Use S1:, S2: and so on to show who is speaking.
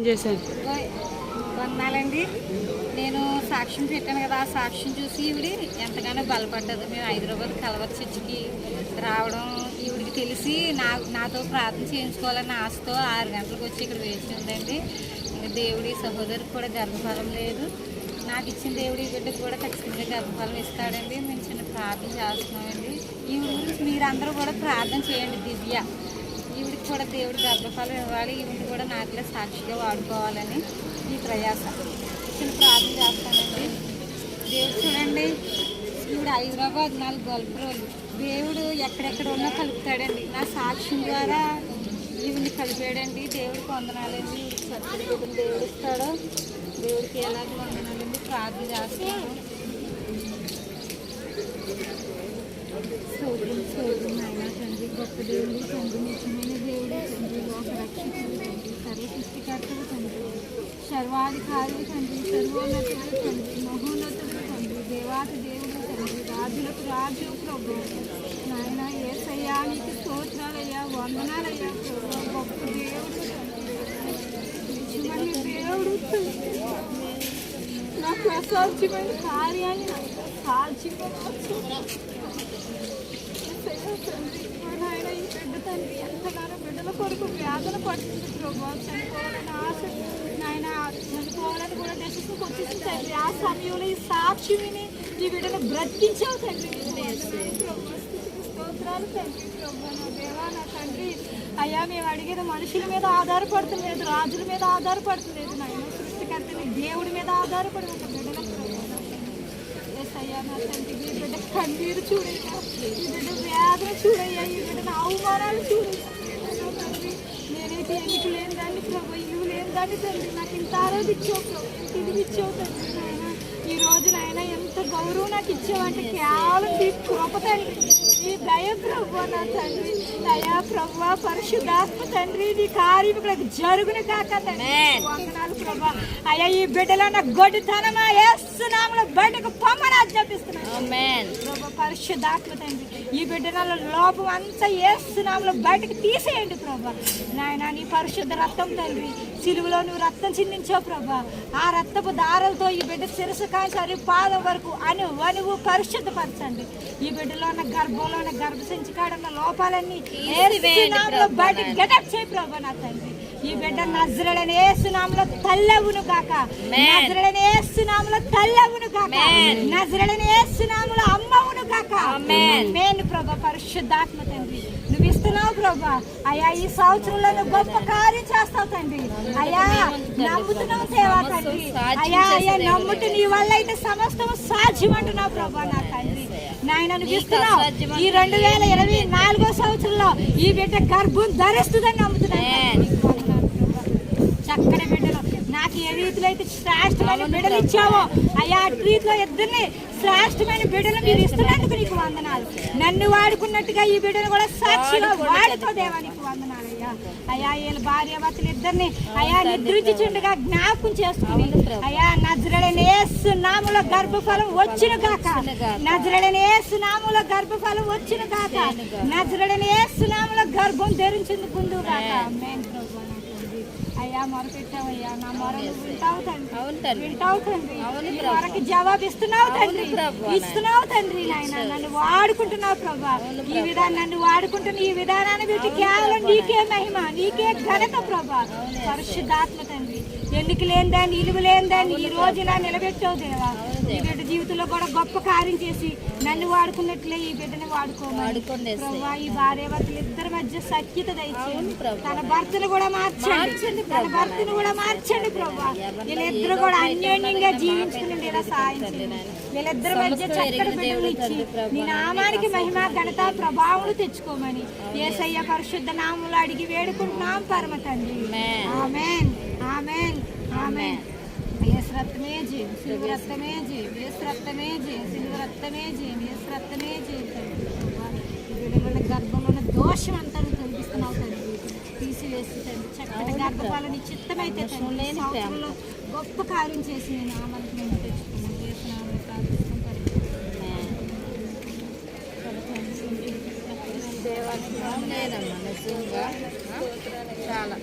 S1: చేశాను.
S2: వందనాలండి. నేను సాక్ష్యం పెట్టాను కదా, ఆ సాక్ష్యం చూసి ఈవిడి ఎంతగానో బలపడ్డది. మేము హైదరాబాద్ కలవర్ చర్చికి రావడం ఈవిడికి తెలిసి నాతో ప్రార్థన చేయించుకోవాలన్న ఆశతో 6 గంటలకు వచ్చి ఇక్కడ వేసి ఉందండి. ఇంకా దేవుడి సహోదరికి కూడా గర్భఫలం లేదు. నాకు ఇచ్చిన దేవుడి బిడ్డకు కూడా ఖచ్చితంగా గర్భఫలం ఇస్తాడండి. మేము చిన్న ప్రార్థన చేస్తున్నామండి. ఈవిడ గురించి మీరందరూ కూడా ప్రార్థన చేయండి. దివ్య ఈవిడికి కూడా దేవుడు గర్భఫలం ఇవ్వాలి, ఈవిడిని కూడా నాకులే సాక్షిగా వాడుకోవాలని ఈ ప్రయాస చిన్న ప్రార్థన చేస్తానండి. దేవుడు చూడండి, ఈవిడ హైదరాబాద్ 4 గొల్ఫ్ రోజులు దేవుడు ఎక్కడెక్కడ ఉన్నా కలుపుతాడండి. నా సాక్ష్యం ద్వారా ఈవిడిని కలిపాడండి. దేవుడికి వందనాలండి. సత్యబుద్ధులు దేవుడు ఇస్తాడో దేవుడికి ఎలాగ వందనాలండి. ప్రార్థన చేస్తాను. స్తోత్రం నాయన తండ్రి, గొప్ప దేవుడు తండ్రి, నిజమైన దేవుడు తండ్రి, లోక రక్షకుడు తండ్రి, సర్వ సృష్టికర్తలు తండ్రి, సర్వాధికారులు తండ్రి, సర్వోన్నతుడు తండ్రి, మహోన్నతుడు తండ్రి, దేవాతి దేవుడు తండ్రి, రాజులకు రాజు ప్రభు నాయన యేసయ్యా, నీకు స్తోత్రాలయ్యా, వందనాలయ్యా ప్రభు, గొప్ప దేవుడు తండ్రి, నిజమైన దేవుడు తండ్రి, నాకు అసాధ్యమైన కార్యాన్ని సాధ్యపరచు తండ్రి. నాయన ఈ బిడ్డ తండ్రి ఎంతగానో బిడ్డల కొరకు వేదన పడుతుంది ప్రభు. చనిపోవాలని ఆశ నాయన, చనిపోవాలని కూడా దశకు వచ్చేసి తండ్రి. ఆ సమయంలో ఈ సాక్షి విని ఈ బిడ్డను బ్రతికించావు తండ్రి. స్తోత్రాలు తండ్రి ప్రభు. నా దేవా, నా తండ్రి అయ్యా, మేము అడిగేది మనుషుల మీద ఆధారపడతలేదు, రాజుల మీద ఆధారపడతలేదు నాయన, సృష్టికర్తని దేవుడి మీద ఆధారపడి ఒక బిడ్డల అయ్యా నా తండ్రి. ఈ బిడ్డ కన్నీరు చూడయ్యా, ఈ బిడ్డ వేదన చూడయ్యా, ఈ బిడ్డ అవమానాలు చూడయ్యా తండ్రి. నేనైతే ఎందుకు లేని దాన్ని ప్రభు, ఇల్లు లేని దాన్ని తండ్రి, నాకు ఇంత ఆరోగ్యం ఇచ్చావు ప్రభు, ఇంత ఇది ఇచ్చావు తండ్రి. నాయన ఈ రోజు నాయన ఎంత గౌరవం నాకు ఇచ్చావంటే కేవలం ఈ కృప తండ్రి, ఈ దయ ప్రభు నా తండ్రి. దయా ప్రభు, పరిశుద్ధాత్మ తండ్రి, నీ కార్యం ఇక్కడ జరుగును కాక తండ్రి. వందనాలు ప్రభు. అయ్యా ఈ బిడ్డలో నా గొడ్డుతనమా యేసు నామములో బయటకు పొమ్మని ఆజ్ఞాపిస్తున్నాను ప్రభు. పరిశుద్ధాత్మ తండ్రి, ఈ బిడ్డల లోపం అంతా యేసు నామములో బయటకు తీసేయండి ప్రభు. నాయన నీ పరిశుద్ధ రక్తం తండ్రి, సిలువలో నువ్వు రక్తం చిందించావు ప్రభు. ఆ రక్తపు దారాలతో ఈ బిడ్డ శిరస్సు కాంచారి పాదం వరకు అణువు పరిశుద్ధపరచండి. ఈ బిడ్డలో ఉన్న గర్భంలో ఉన్న గర్భసంచి కాడున్న లోపాలన్నీ బయటకు గెటప్ చేయి ప్రభు నా తండ్రి. ఈ బిడ్డ నజరేయుడైన యేసు నామములో తల్లవును గాక, నజరేయుడైన యేసు నామములో తల్లవును గాక, నజరేయుడైన యేసు నామములో అమ్మవును గాక. ఆమేన్ ప్రభు. పరిశుద్ధాత్మ తండ్రి, నువ్వు ఇస్తున్నావు ప్రభు. అయ్యా ఈ సంవత్సరంలో నువ్వు గొప్ప కార్యం చేస్తావు తండ్రి. అయ్యా నమ్ముతున్నావు దేవా తండ్రి. అయ్యా అయ్యా నమ్ముతూ నీ వల్ల అయితే సమస్తము సాధ్యం అంటున్నావు ప్రభు నా తండ్రి. నాయన నువ్వు ఇస్తున్నావు. ఈ 2024 సంవత్సరంలో ఈ బిడ్డ గర్భం ధరిస్తుందని నమ్ముతున్నాను. చక్కని బిడ్డలు నాకు ఏ రీతిలో అయితే శ్రేష్టమైన బిడ్డలు ఇచ్చావో అయ్యా, అటు రీతిలో ఇద్దరిని శ్రేష్టమైన బిడ్డలు మీరు ఇస్తున్నందుకు నీకు వందనాలు. నన్ను వాడుకున్నట్టుగా ఈ బిడ్డను కూడా సాక్షిగా వాడుకో దేవా, నీకు వందనాలు అయ్యా. అయ్యా వీళ్ళ భార్యాభర్తలు ఇద్దరిని అయ్యా నిద్రించుచుండగా జ్ఞాపకం చేసుకుని అయ్యా నజరేయుడైన యేసు నామములో గర్భఫలం వచ్చును గాక, నజరేయుడైన యేసు నామములో గర్భఫలం వచ్చును గాక, నజరేయుడైన యేసు నామములో గర్భం ధరించుకుందు గాక. ఆమేన్ ప్రభు. అయ్యా మొరపెట్టావయ్యా, నా మొర వింటావు తండ్రి, వింటావు తండ్రి, మొరకి జవాబు ఇస్తున్నావు తండ్రి, ఇస్తున్నావు తండ్రి. నాయన నన్ను వాడుకుంటున్నావు ప్రభా. ఈ విధానం నన్ను వాడుకుంటున్న ఈ విధానాన్ని బట్టి కేవలం నీకే మహిమ, నీకే ఘనత ప్రభా. పరిశుద్ధాత్మ తండ్రి, ఎన్నిక లేని దాన్ని, ఇలువ లేని దాన్ని ఈ రోజు ఇలా నిలబెట్టావు దేవా. ఈ బిడ్డ జీవితంలో కూడా గొప్ప కార్యం చేసి నన్ను వాడుకున్నట్లే ఈ బిడ్డని వాడుకోమని ప్రభా. ఈ భార్యాభర్తలు ఇద్దరి మధ్య సఖ్యత దయచేయండి. తన భర్తను కూడా మార్చండి, తన భర్తను కూడా మార్చండి ప్రభా. వీళ్ళిద్దరు కూడా అన్యోన్యంగా జీవించుకుని ఇలా సాయం చేయండి. వీళ్ళిద్దరి మధ్య చక్కటి బిడ్డలు ఇచ్చి నీ నామానికి మహిమ ఘనత ప్రభావం తెచ్చుకోమని యేసయ్య పరిశుద్ధ నామములో అడిగి వేడుకుంటున్నాం పరమ తండ్రి. ఆమేన్, ఆమేన్, ఆమేన్. యేసు రక్తమే జయం, సిలువ రక్తమే జయం, యేసు రక్తమే జయం, సిలువ రక్తమే జయం, యేసు రక్తమే జయం తండ్రి. ఈ బిడ్డల గర్భంలో ఉన్న దోషం అంతా తొలగిస్తున్నావు తండ్రి, తీసివేసి తండ్రి. చక్కటి గర్భఫలం నీ చిత్తమైతే తండ్రి సంవత్సరంలో గొప్ప కార్యం చేసి నేను నామానికి మేము తెచ్చుకున్నాను. యేసు నామములో ప్రార్థిస్తున్నాం దేవానికి చాలా